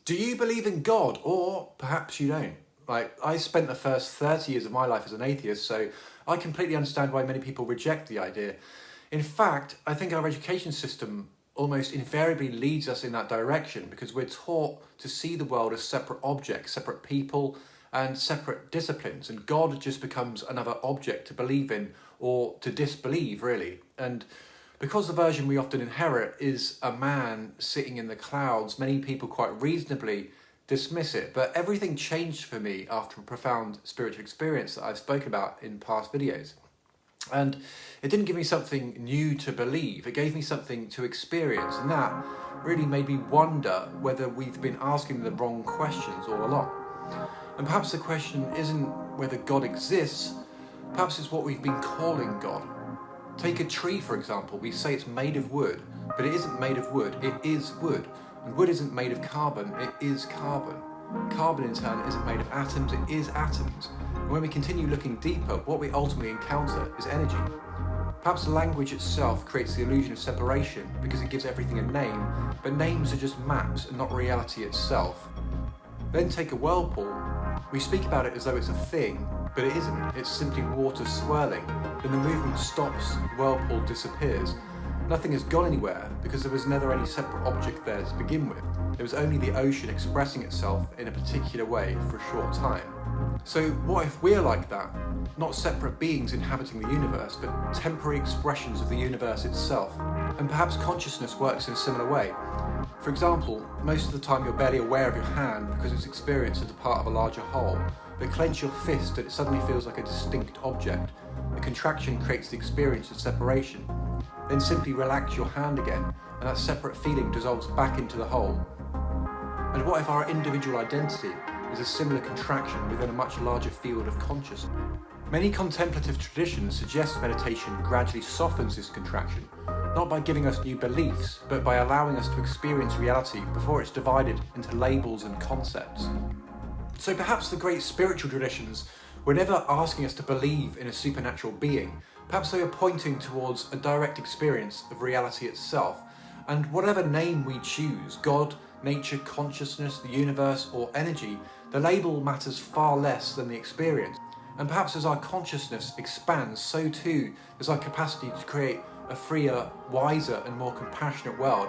Do you believe in God, or perhaps you don't? Like, I spent the first 30 years of my life as an atheist, so I completely understand why many people reject the idea. In fact, I think our education system almost invariably leads us in that direction because we're taught to see the world as separate objects, separate people, and separate disciplines, and God just becomes another object to believe in or to disbelieve, really. And because the version we often inherit is a man sitting in the clouds, many people quite reasonably dismiss it. But everything changed for me after a profound spiritual experience that I've spoken about in past videos. And it didn't give me something new to believe, it gave me something to experience, and that really made me wonder whether we've been asking the wrong questions all along. And perhaps the question isn't whether God exists, perhaps it's what we've been calling God. Take a tree, for example. We say it's made of wood, but it isn't made of wood, it is wood. And wood isn't made of carbon, it is carbon. Carbon in turn isn't made of atoms, it is atoms. And when we continue looking deeper, what we ultimately encounter is energy. Perhaps language itself creates the illusion of separation because it gives everything a name, but names are just maps and not reality itself. Then take a whirlpool. We speak about it as though it's a thing, but it isn't. It's simply water swirling. Then the movement stops, the whirlpool disappears. Nothing has gone anywhere because there was never any separate object there to begin with. There was only the ocean expressing itself in a particular way for a short time. So what if we're like that? Not separate beings inhabiting the universe, but temporary expressions of the universe itself. And perhaps consciousness works in a similar way. For example, most of the time you're barely aware of your hand because it's experienced as a part of a larger whole. But clench your fist and it suddenly feels like a distinct object. The contraction creates the experience of separation. Then simply relax your hand again, and that separate feeling dissolves back into the whole. And what if our individual identity is a similar contraction within a much larger field of consciousness? Many contemplative traditions suggest meditation gradually softens this contraction, not by giving us new beliefs, but by allowing us to experience reality before it's divided into labels and concepts. So perhaps the great spiritual traditions were never asking us to believe in a supernatural being. Perhaps they were pointing towards a direct experience of reality itself. And whatever name we choose, God, nature, consciousness, the universe, or energy, the label matters far less than the experience. And perhaps as our consciousness expands, so too does our capacity to create a freer, wiser, and more compassionate world.